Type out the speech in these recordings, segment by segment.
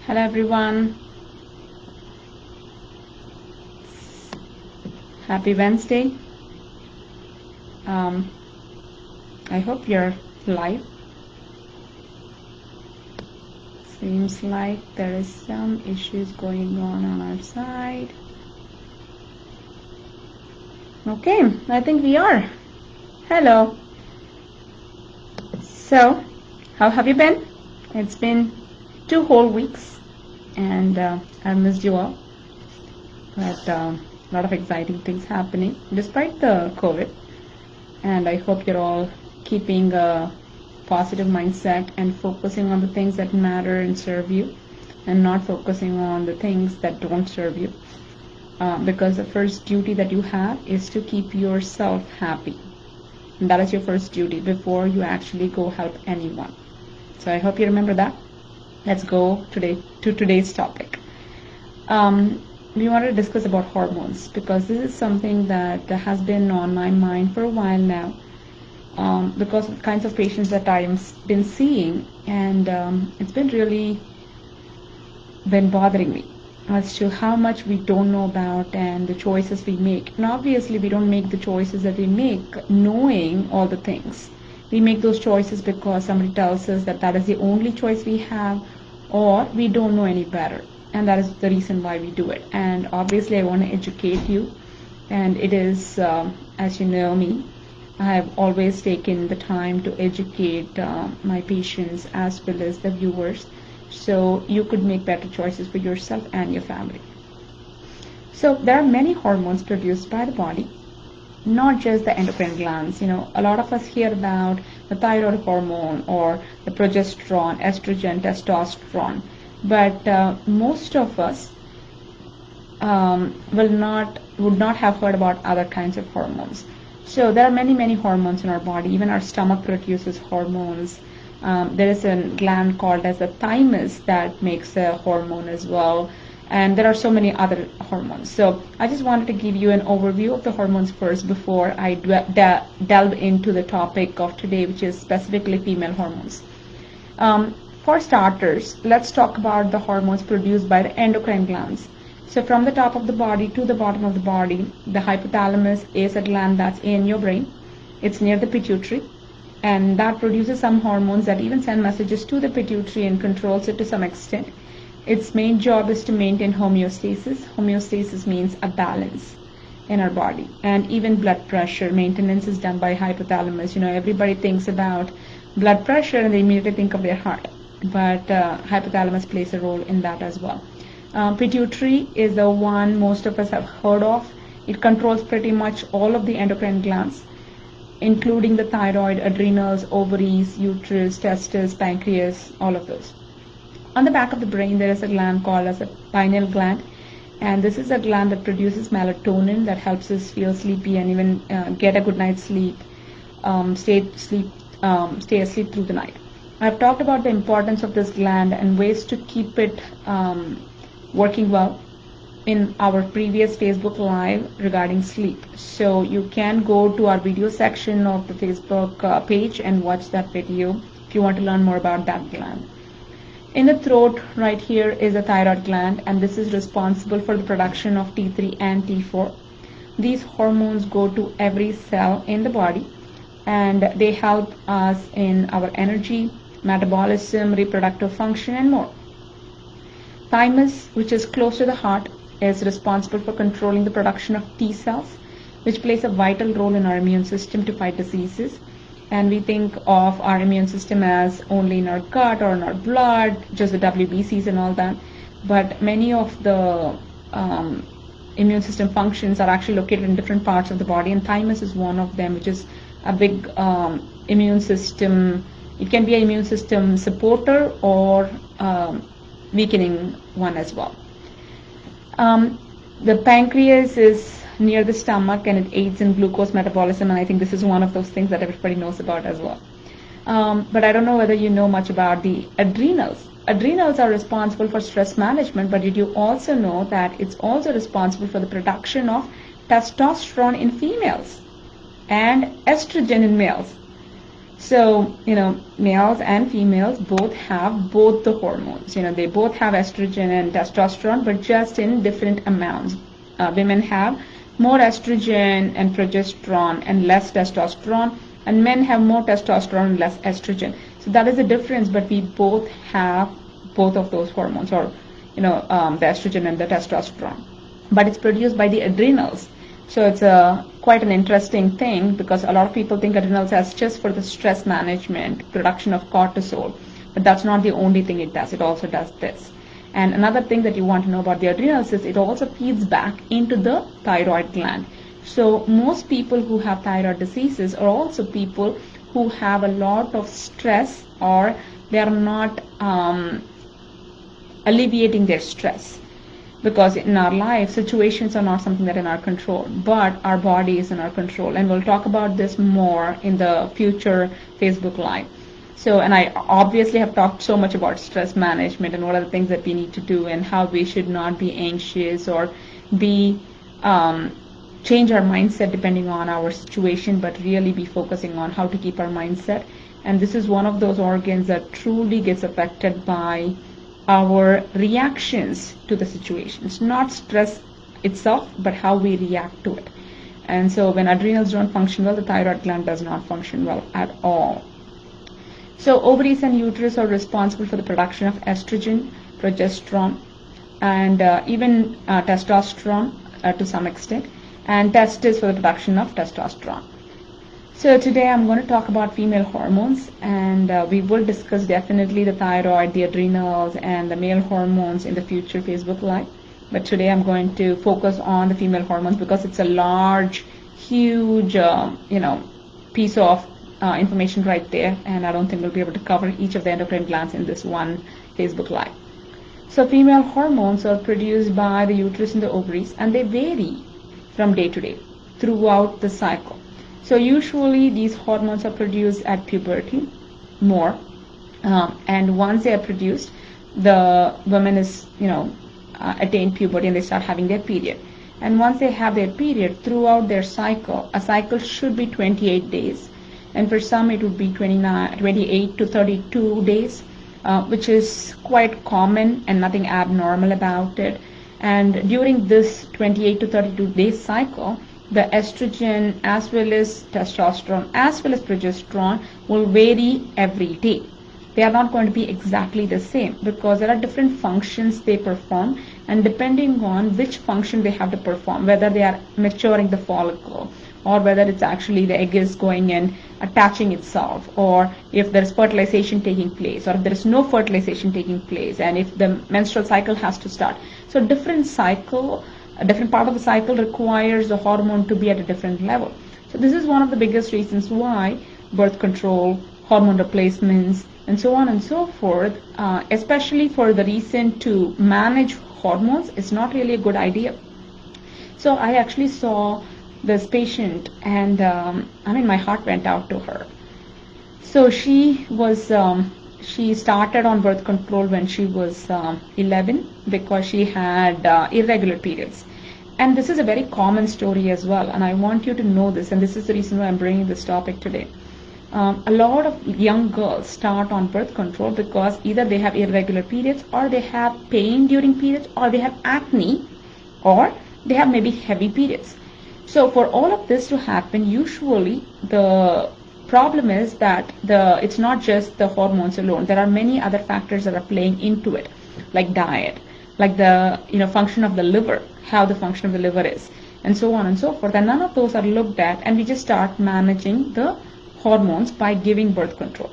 Hello everyone. Happy Wednesday. Um, I hope you're live. Seems like there is some issues going on our side. Okay, I think we are. Hello. So, how have you been? It's been 2 whole weeks and I missed you all. But a lot of exciting things happening despite the COVID. And I hope you're all keeping a positive mindset and focusing on the things that matter and serve you, and not focusing on the things that don't serve you. Because the first duty that you have is to keep yourself happy. And that is your first duty before you actually go help anyone. So I hope you remember that. Let's go to today's topic. We wanted to discuss about hormones because this is something that has been on my mind for a while now, because of the kinds of patients that I've been seeing, and it's been really been bothering me as to how much we don't know about and the choices we make. And obviously we don't make the choices that we make knowing all the things. We make those choices because somebody tells us that that is the only choice we have, or we don't know any better. And that is the reason why we do it. And obviously I want to educate you, and it is, as you know me, I have always taken the time to educate my patients as well as the viewers, so you could make better choices for yourself and your family. So there are many hormones produced by the body, not just the endocrine glands. You know, a lot of us hear about the thyroid hormone or the progesterone, estrogen, testosterone, but most of us would not have heard about other kinds of hormones. So there are many hormones in our body. Even our stomach produces hormones. There is a gland called as the thymus that makes a hormone as well, and there are so many other hormones. So I just wanted to give you an overview of the hormones first before I delve into the topic of today, which is specifically female hormones. For starters, let's talk about the hormones produced by the endocrine glands. So from the top of the body to the bottom of the body, the hypothalamus is a gland that's in your brain. It's near the pituitary, and that produces some hormones that even send messages to the pituitary and controls it to some extent. Its main job is to maintain homeostasis. Homeostasis means a balance in our body. And even blood pressure maintenance is done by hypothalamus. You know, everybody thinks about blood pressure and they immediately think of their heart, but hypothalamus plays a role in that as well. Pituitary is the one most of us have heard of. It controls pretty much all of the endocrine glands, including the thyroid, adrenals, ovaries, uterus, testes, pancreas, all of those. On the back of the brain, there is a gland called as a pineal gland, and this is a gland that produces melatonin that helps us feel sleepy and even get a good night's sleep, stay asleep through the night. I've talked about the importance of this gland and ways to keep it working well in our previous Facebook Live regarding sleep. So you can go to our video section of the Facebook page and watch that video if you want to learn more about that gland. In the throat right here is a thyroid gland, and this is responsible for the production of T3 and T4. These hormones go to every cell in the body, and they help us in our energy, metabolism, reproductive function, and more. Thymus, which is close to the heart, is responsible for controlling the production of T cells, which plays a vital role in our immune system to fight diseases. And we think of our immune system as only in our gut or in our blood, just the WBCs and all that. But many of the immune system functions are actually located in different parts of the body, and thymus is one of them, which is a big immune system. It can be an immune system supporter or weakening one as well. The pancreas is near the stomach, and it aids in glucose metabolism, and I think this is one of those things that everybody knows about as well. But I don't know whether you know much about the adrenals. Adrenals are responsible for stress management, but did you also know that it's also responsible for the production of testosterone in females and estrogen in males? So, males and females both have both the hormones. They both have estrogen and testosterone, but just in different amounts. Women have more estrogen and progesterone and less testosterone, and men have more testosterone and less estrogen. So that is the difference, but we both have both of those hormones, or the estrogen and the testosterone. But it's produced by the adrenals. So it's quite an interesting thing, because a lot of people think adrenals as just for the stress management, production of cortisol, but that's not the only thing it does. It also does this. And another thing that you want to know about the adrenals is it also feeds back into the thyroid gland. So most people who have thyroid diseases are also people who have a lot of stress, or they are not alleviating their stress. Because in our life, situations are not something that are in our control, but our body is in our control. And we'll talk about this more in the future Facebook Live. So, and I obviously have talked so much about stress management and what are the things that we need to do, and how we should not be anxious or be change our mindset depending on our situation, but really be focusing on how to keep our mindset. And this is one of those organs that truly gets affected by our reactions to the situations, not stress itself, but how we react to it. And so when adrenals don't function well, the thyroid gland does not function well at all. So ovaries and uterus are responsible for the production of estrogen, progesterone, and even testosterone to some extent, and testes for the production of testosterone. So today I'm going to talk about female hormones, and we will discuss definitely the thyroid, the adrenals, and the male hormones in the future Facebook Live. But today I'm going to focus on the female hormones because it's a large, huge, piece of information right there, and I don't think we'll be able to cover each of the endocrine glands in this one Facebook Live. So female hormones are produced by the uterus and the ovaries, and they vary from day to day throughout the cycle. So usually these hormones are produced at puberty more, and once they are produced, the woman is, attain puberty and they start having their period. And once they have their period, throughout their cycle, a cycle should be 28 days, and for some it would be 28 to 32 days, which is quite common and nothing abnormal about it. And during this 28 to 32 day cycle, the estrogen as well as testosterone as well as progesterone will vary every day. They are not going to be exactly the same, because there are different functions they perform, and depending on which function they have to perform, whether they are maturing the follicle, or whether it's actually the egg is going and attaching itself, or if there is fertilization taking place, or if there is no fertilization taking place, and if the menstrual cycle has to start. So a different part of the cycle requires the hormone to be at a different level. So this is one of the biggest reasons why birth control, hormone replacements, and so on and so forth, especially for the reason to manage hormones, is not really a good idea. So I actually saw this patient, and my heart went out to her. So she started on birth control when she was 11, because she had irregular periods. And this is a very common story as well, and I want you to know this, and this is the reason why I'm bringing this topic today. A lot of young girls start on birth control because either they have irregular periods, or they have pain during periods, or they have acne, or they have maybe heavy periods. So for all of this to happen, usually the problem is that it's not just the hormones alone. There are many other factors that are playing into it, like diet, like the function of the liver, how the function of the liver is, and so on and so forth. And none of those are looked at, and we just start managing the hormones by giving birth control.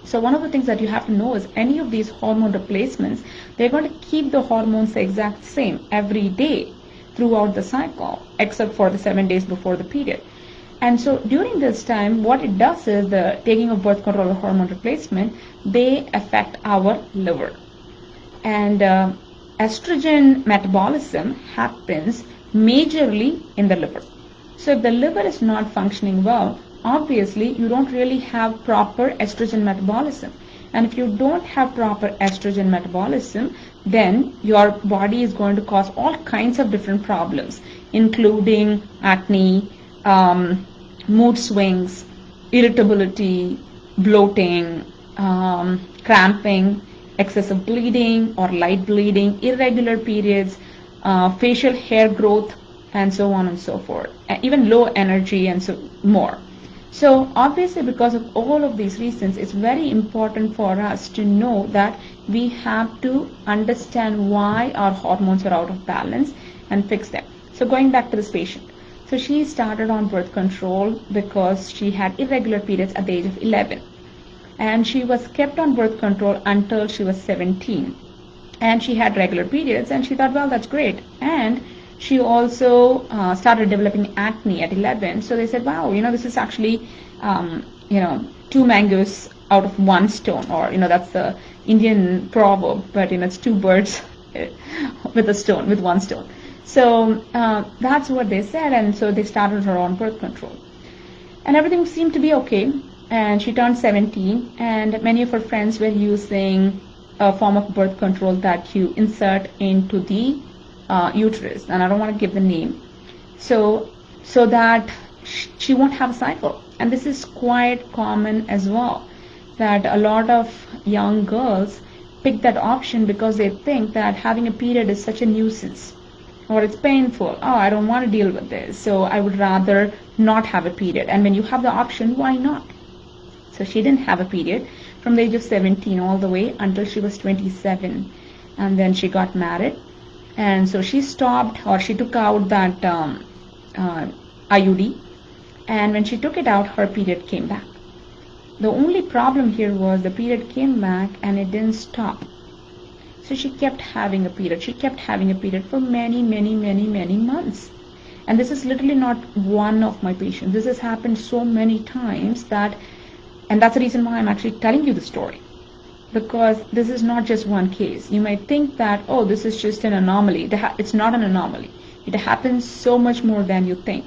So one of the things that you have to know is any of these hormone replacements, they're going to keep the hormones the exact same every day throughout the cycle, except for the 7 days before the period. And so during this time, what it does is the taking of birth control or hormone replacement, they affect our liver. And estrogen metabolism happens majorly in the liver. So if the liver is not functioning well, obviously you don't really have proper estrogen metabolism. And if you don't have proper estrogen metabolism, then your body is going to cause all kinds of different problems, including acne, mood swings, irritability, bloating, cramping, excessive bleeding or light bleeding, irregular periods, facial hair growth, and so on and so forth, even low energy and so more. So obviously, because of all of these reasons, it's very important for us to know that we have to understand why our hormones are out of balance and fix them. So going back to this patient. So she started on birth control because she had irregular periods at the age of 11. And she was kept on birth control until she was 17. And she had regular periods, and she thought, well, that's great. And she also started developing acne at 11. So they said, wow, this is actually, two mangoes out of one stone, or, that's the Indian proverb, but, it's two birds with one stone. So that's what they said, and so they started her on birth control. And everything seemed to be okay, and she turned 17, and many of her friends were using a form of birth control that you insert into the uterus, and I don't want to give the name, so that she won't have a cycle. And this is quite common as well, that a lot of young girls pick that option because they think that having a period is such a nuisance, or it's painful. Oh, I don't want to deal with this, so I would rather not have a period. And when you have the option, why not? So she didn't have a period from the age of 17 all the way until she was 27, and then she got married. And so she stopped, or she took out that IUD, and when she took it out, her period came back. The only problem here was the period came back and it didn't stop. So she kept having a period. She kept having a period for many, many, many, many months. And this is literally not one of my patients. This has happened so many times and that's the reason why I'm actually telling you the story. Because this is not just one case. You might think that, oh, this is just an anomaly. It's not an anomaly. It happens so much more than you think.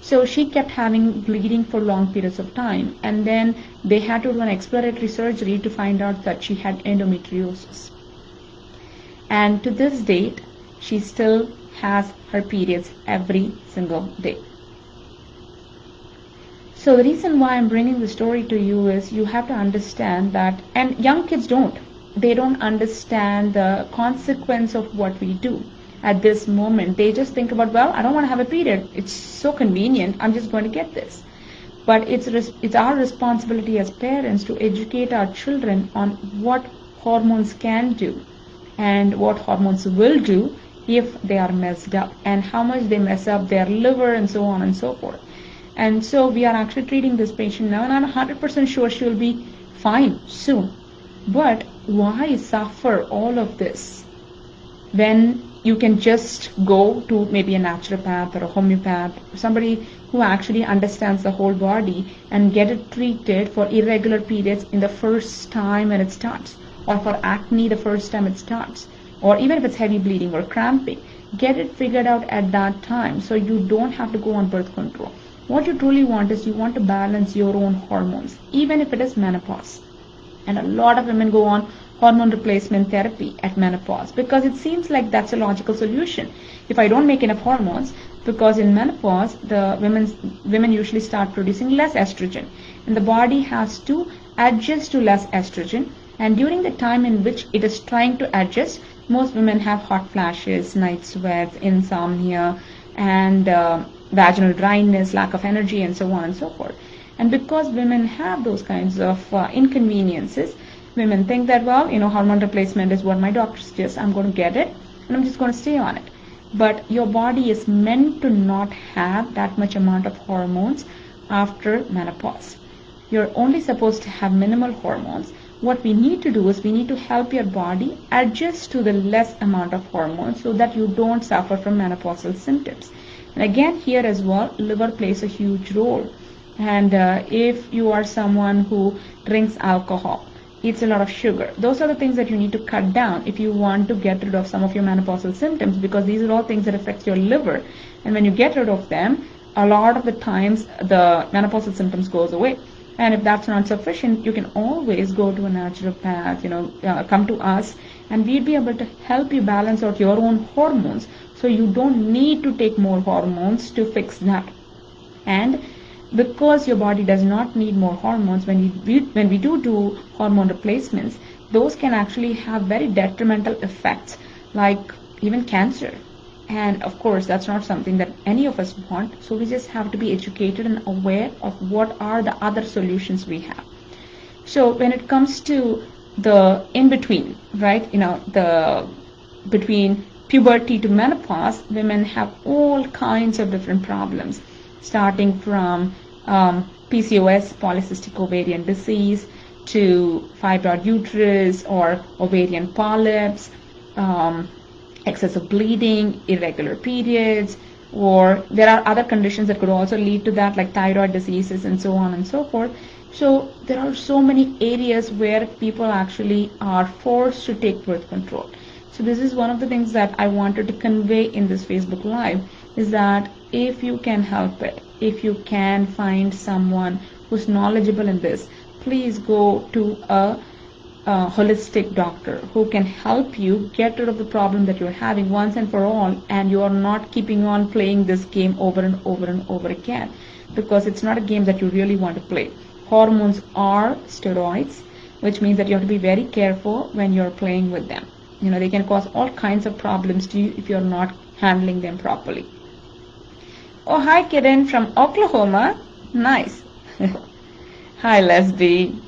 So she kept having bleeding for long periods of time. And then they had to do an exploratory surgery to find out that she had endometriosis. And to this date, she still has her periods every single day. So the reason why I'm bringing the story to you is you have to understand that, and young kids they don't understand the consequence of what we do at this moment. They just think about, well, I don't want to have a period. It's so convenient. I'm just going to get this. But it's our responsibility as parents to educate our children on what hormones can do and what hormones will do if they are messed up, and how much they mess up their liver and so on and so forth. And so we are actually treating this patient now, and I'm 100% sure she will be fine soon. But why suffer all of this when you can just go to maybe a naturopath or a homeopath, somebody who actually understands the whole body, and get it treated for irregular periods in the first time when it starts, or for acne the first time it starts, or even if it's heavy bleeding or cramping, get it figured out at that time so you don't have to go on birth control. What you truly want is you want to balance your own hormones, even if it is menopause. And a lot of women go on hormone replacement therapy at menopause because it seems like that's a logical solution. If I don't make enough hormones, because in menopause, the women usually start producing less estrogen, and the body has to adjust to less estrogen. And during the time in which it is trying to adjust, most women have hot flashes, night sweats, insomnia, and vaginal dryness, lack of energy, and so on and so forth. And because women have those kinds of inconveniences, women think that, well, hormone replacement is what my doctor suggests. I'm going to get it, and I'm just going to stay on it. But your body is meant to not have that much amount of hormones after menopause. You're only supposed to have minimal hormones. What we need to do is we need to help your body adjust to the less amount of hormones so that you don't suffer from menopausal symptoms. And again, here as well, liver plays a huge role. And if you are someone who drinks alcohol, eats a lot of sugar, those are the things that you need to cut down if you want to get rid of some of your menopausal symptoms, because these are all things that affect your liver. And when you get rid of them, a lot of the times the menopausal symptoms goes away. And if that's not sufficient, you can always go to a naturopath, come to us, and we'd be able to help you balance out your own hormones so you don't need to take more hormones to fix that. And because your body does not need more hormones, when we do hormone replacements, those can actually have very detrimental effects, like even cancer. And of course, that's not something that any of us want. So we just have to be educated and aware of what are the other solutions we have. So when it comes to the in between, right, the between puberty to menopause, women have all kinds of different problems, starting from PCOS, polycystic ovarian disease, to fibroid uterus or ovarian polyps, excessive bleeding, irregular periods, or there are other conditions that could also lead to that, like thyroid diseases and so on and so forth. So there are so many areas where people actually are forced to take birth control. So this is one of the things that I wanted to convey in this Facebook Live, is that if you can help it, if you can find someone who's knowledgeable in this, please go to a holistic doctor who can help you get rid of the problem that you're having once and for all, and you are not keeping on playing this game over and over and over again, because it's not a game that you really want to play. Hormones are steroids, which means that you have to be very careful when you're playing with them. They can cause all kinds of problems to you if you're not handling them properly. Oh, hi Kiran from Oklahoma. Nice. Hi Leslie.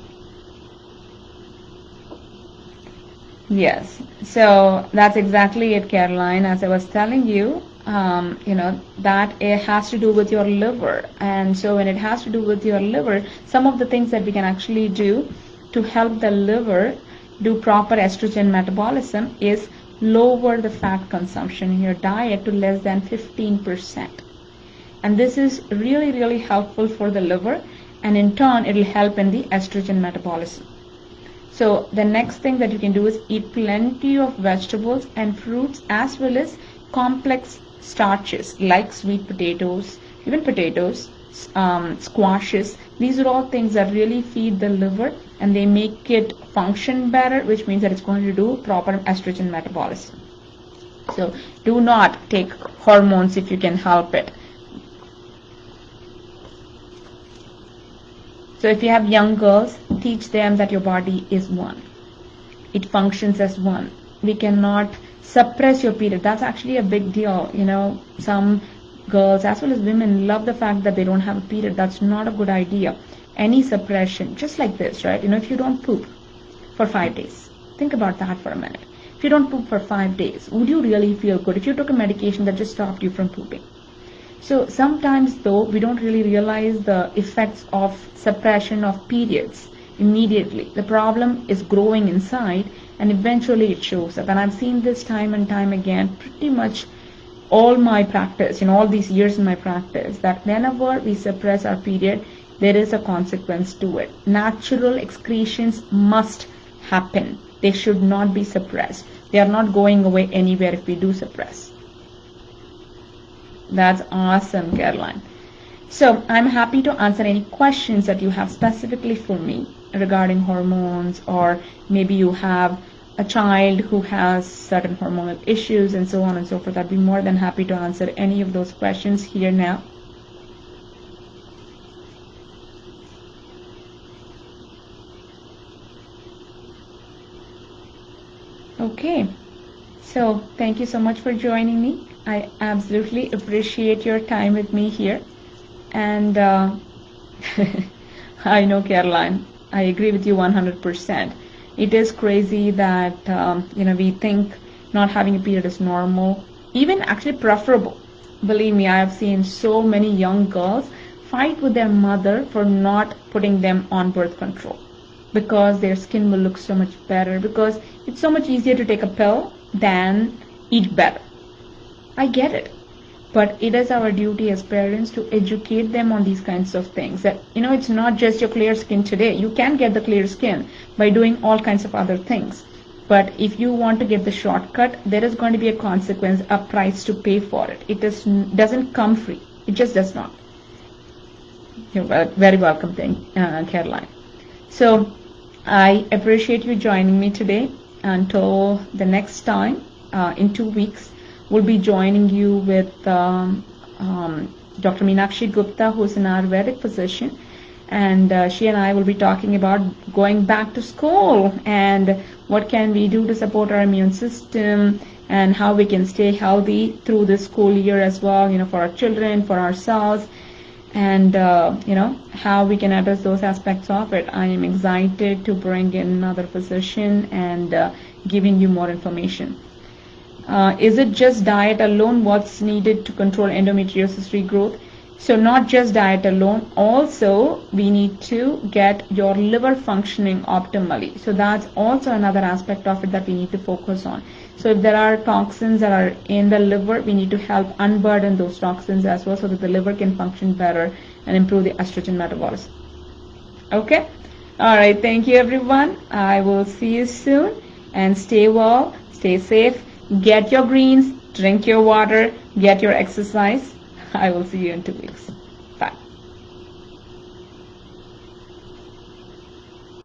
Yes, so that's exactly it, Caroline. As I was telling you, that it has to do with your liver. And so when it has to do with your liver, some of the things that we can actually do to help the liver do proper estrogen metabolism is lower the fat consumption in your diet to less than 15%. And this is really, really helpful for the liver, and in turn, it will help in the estrogen metabolism. So the next thing that you can do is eat plenty of vegetables and fruits, as well as complex starches like sweet potatoes, even potatoes, squashes. These are all things that really feed the liver, and they make it function better, which means that it's going to do proper estrogen metabolism. So do not take hormones if you can help it. So if you have young girls, teach them that your body is one. It functions as one. We cannot suppress your period. That's actually a big deal. Some girls as well as women love the fact that they don't have a period. That's not a good idea. Any suppression, just like this, right? If you don't poop for 5 days, think about that for a minute. If you don't poop for 5 days, would you really feel good if you took a medication that just stopped you from pooping? So sometimes, though, we don't really realize the effects of suppression of periods immediately. The problem is growing inside, and eventually it shows up. And I've seen this time and time again, pretty much all my practice, all these years in my practice, that whenever we suppress our period, there is a consequence to it. Natural excretions must happen. They should not be suppressed. They are not going away anywhere if we do suppress. That's awesome, Caroline. So I'm happy to answer any questions that you have specifically for me regarding hormones, or maybe you have a child who has certain hormonal issues and so on and so forth. I'd be more than happy to answer any of those questions here now. Okay, so thank you so much for joining me. I absolutely appreciate your time with me here. And I know, Caroline, I agree with you 100%. It is crazy that, we think not having a period is normal, even actually preferable. Believe me, I have seen so many young girls fight with their mother for not putting them on birth control, because their skin will look so much better, because it's so much easier to take a pill than eat better. I get it. But it is our duty as parents to educate them on these kinds of things. That, it's not just your clear skin today. You can get the clear skin by doing all kinds of other things. But if you want to get the shortcut, there is going to be a consequence, a price to pay for it. It doesn't come free. It just does not. You're very welcome, Caroline. So I appreciate you joining me today. Until the next time, in 2 weeks, we'll be joining you with Dr. Meenakshi Gupta, who's an Ayurvedic physician, and she and I will be talking about going back to school and what can we do to support our immune system and how we can stay healthy through this school year as well, for our children, for ourselves, and how we can address those aspects of it. I am excited to bring in another physician and giving you more information. Is it just diet alone what's needed to control endometriosis regrowth? So not just diet alone, also we need to get your liver functioning optimally. So that's also another aspect of it that we need to focus on. So if there are toxins that are in the liver, we need to help unburden those toxins as well so that the liver can function better and improve the estrogen metabolism. Okay? All right, thank you everyone. I will see you soon, and stay well, stay safe, get your greens, drink your water, get your exercise. I will see you in 2 weeks.